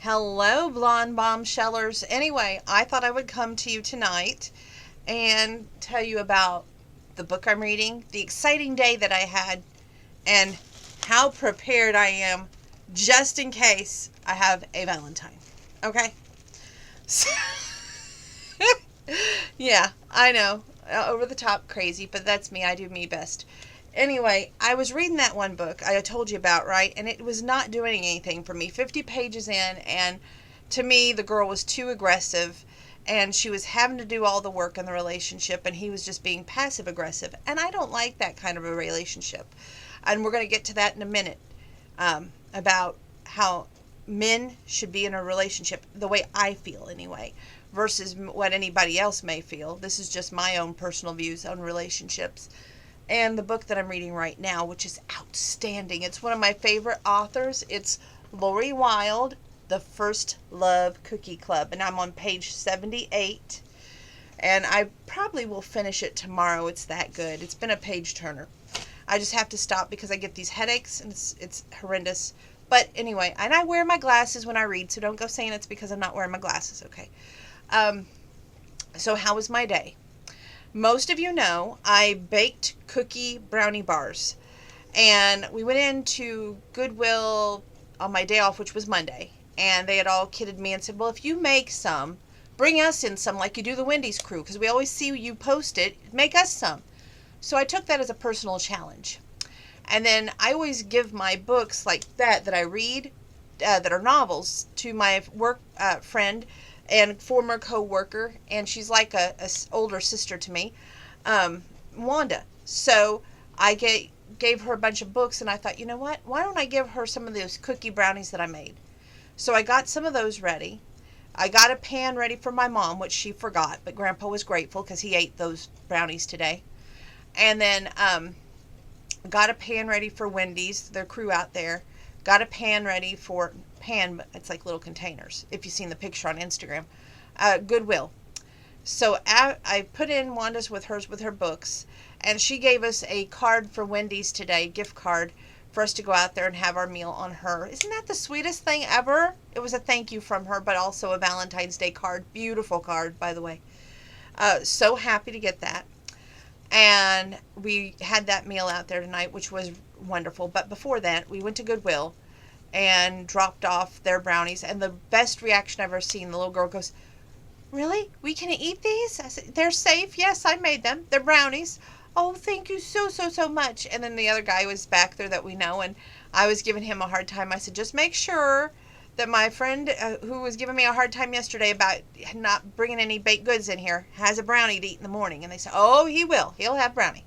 Hello, blonde bombshellers. Anyway, I thought I would come to you tonight and tell you about the book I'm reading, the exciting day that I had, and how prepared I am just in case I have a Valentine. Okay? So, yeah, I know. Over the top crazy, but that's me. I do me best. Anyway, I was reading that one book I told you about, right? And it was not doing anything for me. 50 pages in, and to me, the girl was too aggressive, and she was having to do all the work in the relationship, and he was just being passive aggressive. And I don't like that kind of a relationship. And we're going to get to that in a minute, about how men should be in a relationship the way I feel, anyway, versus what anybody else may feel. This is just my own personal views on relationships. And the book that I'm reading right now, which is outstanding. It's one of my favorite authors. It's Lori Wilde, The First Love Cookie Club. And I'm on page 78. And I probably will finish it tomorrow. It's that good. It's been a page turner. I just have to stop because I get these headaches and it's horrendous. But anyway, and I wear my glasses when I read, so don't go saying it's because I'm not wearing my glasses, okay? Um, so how was my day? Most of you know I baked cookie brownie bars. And we went into Goodwill on my day off, which was Monday. And they had all kidded me and said, well, if you make some, bring us in some like you do the Wendy's crew. Because we always see you post it. Make us some. So I took that as a personal challenge. And then I always give my books like that I read, that are novels, to my work friend and former co-worker, and she's like a older sister to me, Wanda. So I gave her a bunch of books, and I thought, you know what? Why don't I give her some of those cookie brownies that I made? So I got some of those ready. I got a pan ready for my mom, which she forgot, but Grandpa was grateful because he ate those brownies today. And then got a pan ready for Wendy's, their crew out there. Got a pan ready for it's like little containers, if you've seen the picture on Instagram. Goodwill. So I put in Wanda's with her books, and she gave us a card for Wendy's today, gift card, for us to go out there and have our meal on her. Isn't that the sweetest thing ever? It was a thank you from her, but also a Valentine's Day card. Beautiful card, by the way. So happy to get that. And we had that meal out there tonight, which was wonderful. But before that, we went to Goodwill and dropped off their brownies. And the best reaction I've ever seen, the little girl goes, really? We can eat these? I said, they're safe. Yes, I made them. They're brownies. Oh, thank you so much. And then the other guy was back there that we know, and I was giving him a hard time. I said, just make sure that my friend who was giving me a hard time yesterday about not bringing any baked goods in here has a brownie to eat in the morning. And they said, oh, he will. He'll have brownie.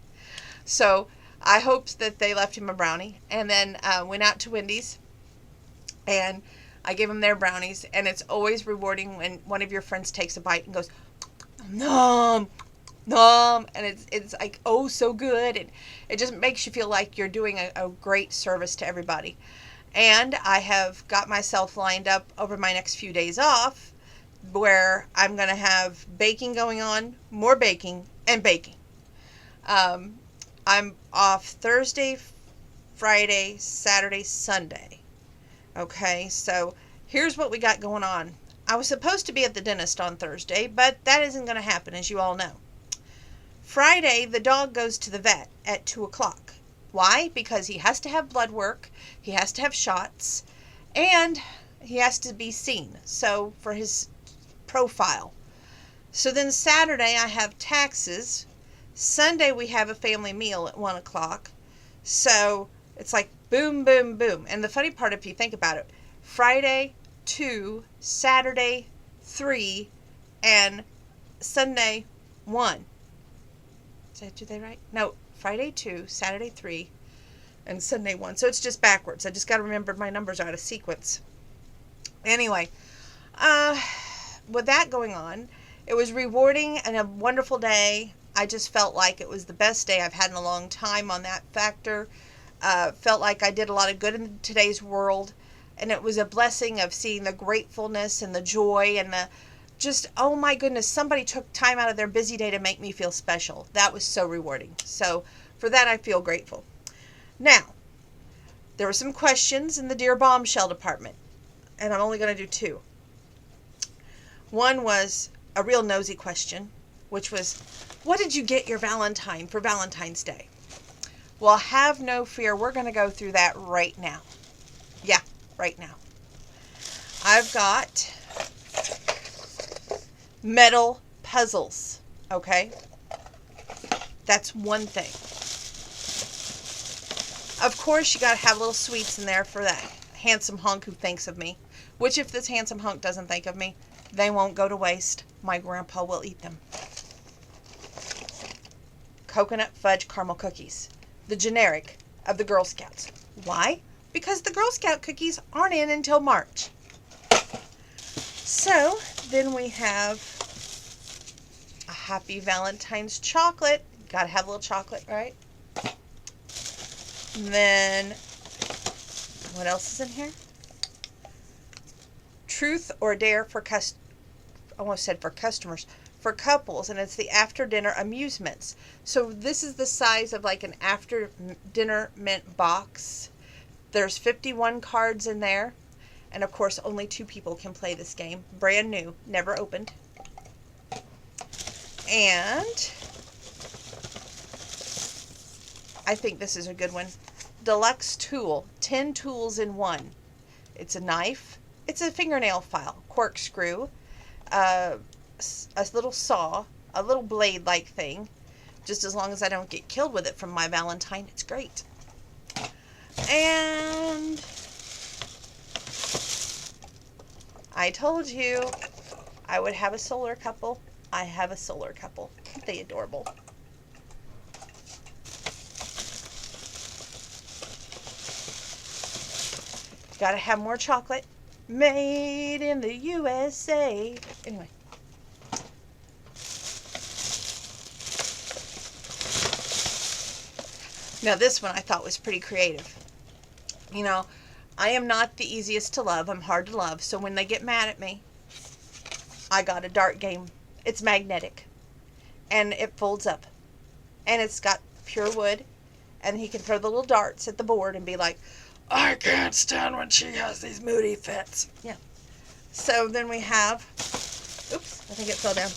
So I hoped that they left him a brownie. And then went out to Wendy's, and I gave them their brownies. And it's always rewarding when one of your friends takes a bite and goes, nom, nom. And it's like, oh, so good. And it just makes you feel like you're doing a great service to everybody. And I have got myself lined up over my next few days off, where I'm going to have baking going on, more baking, and baking. I'm off Thursday, Friday, Saturday, Sunday. Okay, so here's what we got going on. I was supposed to be at the dentist on Thursday, but that isn't going to happen, as you all know. Friday, the dog goes to the vet at 2 o'clock. Why? Because he has to have blood work, he has to have shots, and he has to be seen. So for his profile. So then Saturday I have taxes. Sunday we have a family meal at 1 o'clock. So it's like boom, boom, boom. And the funny part, if you think about it, Friday 2, Saturday 3, and Sunday 1. Did they right? No, Friday 2, Saturday 3, and Sunday 1. So it's just backwards. I just got to remember my numbers are out of sequence. Anyway, with that going on, it was rewarding and a wonderful day. I just felt like it was the best day I've had in a long time on that factor. Felt like I did a lot of good in today's world. And it was a blessing of seeing the gratefulness and the joy and the just, oh my goodness, somebody took time out of their busy day to make me feel special. That was so rewarding. So for that, I feel grateful. Now, there were some questions in the Dear Bombshell department. and I'm only going to do two. One was a real nosy question, which was, what did you get your Valentine for Valentine's Day? Well, have no fear. We're going to go through that right now. Yeah, right now. I've got metal puzzles, okay? That's one thing. Of course, you got to have little sweets in there for that handsome hunk who thinks of me. Which, if this handsome hunk doesn't think of me, they won't go to waste. My grandpa will eat them. Coconut fudge caramel cookies. The generic of the Girl Scouts. Why? Because the Girl Scout cookies aren't in until March. So, then we have a Happy Valentine's chocolate. Gotta have a little chocolate, right? And then, what else is in here? Truth or Dare for almost said for customers, for couples, and it's the after dinner amusements. So this is the size of like an after dinner mint box. There's 51 cards in there, and of course only 2 people can play this game. Brand new, never opened. And I think this is a good one. Deluxe tool, 10 tools in one. It's a knife, it's a fingernail file, corkscrew, a little saw, a little blade-like thing. Just as long as I don't get killed with it from my Valentine, it's great. And I told you I would have a solar couple. I have a solar couple. Aren't they adorable? Gotta have more chocolate. Made in the USA. Anyway. Now this one I thought was pretty creative. You know, I am not the easiest to love. I'm hard to love. So when they get mad at me, I got a dart game. It's magnetic. And it folds up. And it's got pure wood. And he can throw the little darts at the board and be like, I can't stand when she has these moody fits. Yeah. So then we have, oops, I think it fell down.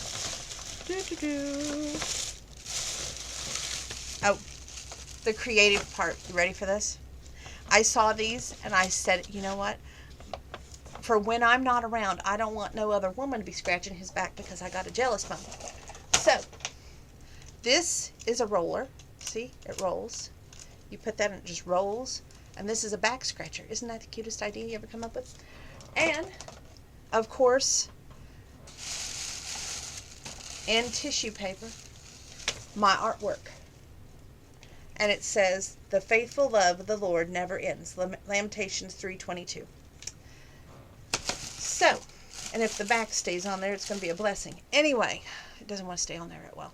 Oh, the creative part. You ready for this? I saw these and I said, you know what? For when I'm not around, I don't want no other woman to be scratching his back because I got a jealous bone. So, this is a roller. See, it rolls. You put that and it just rolls. And this is a back scratcher. Isn't that the cutest idea you ever come up with? And, of course, in tissue paper, my artwork. And it says, the faithful love of the Lord never ends. Lamentations 3:22. So, and if the back stays on there, it's going to be a blessing. Anyway, it doesn't want to stay on there at well.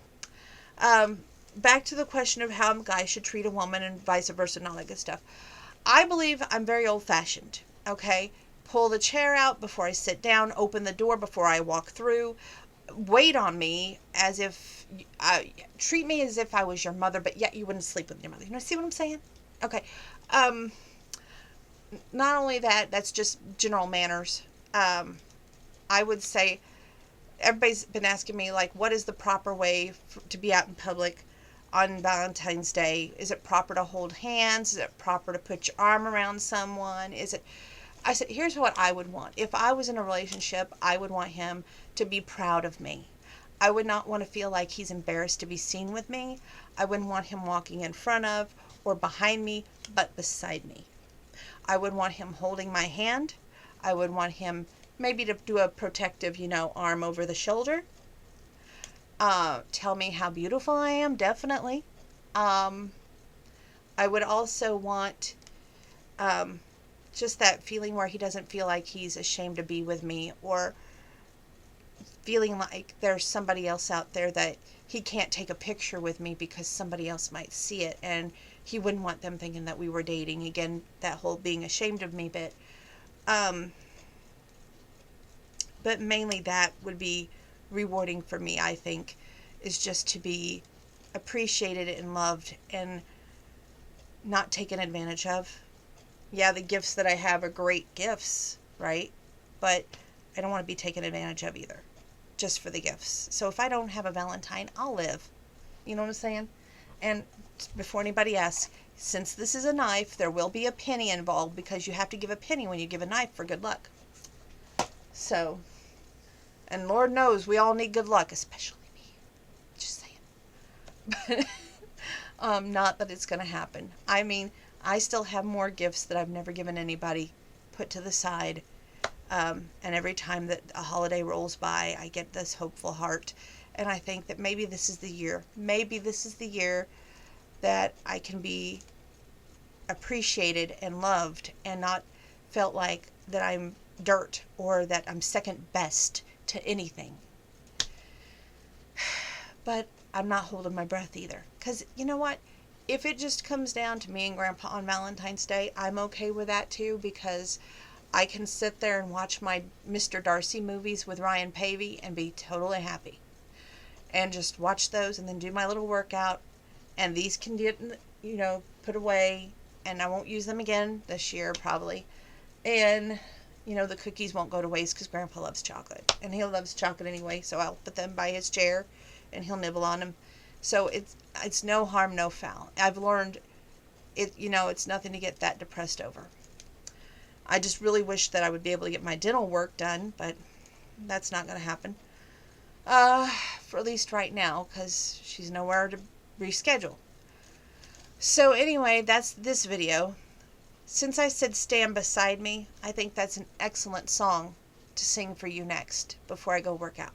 Back to the question of how a guy should treat a woman and vice versa and all that good stuff. I believe I'm very old-fashioned, okay? Pull the chair out before I sit down, open the door before I walk through, wait on me as if, treat me as if I was your mother, but yet you wouldn't sleep with your mother. You know, see what I'm saying? Okay. Not only that, that's just general manners. I would say, everybody's been asking me, like, what is the proper way to be out in public on Valentine's Day? Is it proper to hold hands? Is it proper to put your arm around someone? I said, here's what I would want. If I was in a relationship, I would want him to be proud of me. I would not want to feel like he's embarrassed to be seen with me. I wouldn't want him walking in front of or behind me, but beside me. I would want him holding my hand. I would want him maybe to do a protective, arm over the shoulder. Tell me how beautiful I am, definitely. I would also want just that feeling where he doesn't feel like he's ashamed to be with me, or feeling like there's somebody else out there that he can't take a picture with me because somebody else might see it, and he wouldn't want them thinking that we were dating. Again, that whole being ashamed of me bit. But mainly that would be rewarding for me, I think, is just to be appreciated and loved and not taken advantage of. Yeah, the gifts that I have are great gifts, right? but I don't want to be taken advantage of either, just for the gifts. So if I don't have a Valentine, I'll live. You know what I'm saying? And before anybody asks, since this is a knife, there will be a penny involved because you have to give a penny when you give a knife for good luck. So, and Lord knows we all need good luck, especially me. Just saying. Not that it's going to happen. I mean, I still have more gifts that I've never given anybody put to the side. And every time that a holiday rolls by, I get this hopeful heart. And I think that maybe this is the year. Maybe this is the year that I can be appreciated and loved and not felt like that I'm dirt or that I'm second best to anything. But I'm not holding my breath either. Because you know what? If it just comes down to me and Grandpa on Valentine's Day, I'm okay with that too, because I can sit there and watch my Mr. Darcy movies with Ryan Pavey and be totally happy. And just watch those and then do my little workout. And these can get, put away. And I won't use them again this year probably. And, the cookies won't go to waste because Grandpa loves chocolate. And he loves chocolate anyway, so I'll put them by his chair and he'll nibble on them. So it's no harm, no foul. I've learned it's nothing to get that depressed over. I just really wish that I would be able to get my dental work done, but that's not going to happen. For at least right now, because she's nowhere to reschedule. So anyway, that's this video. Since I said Stand Beside Me, I think that's an excellent song to sing for you next before I go work out.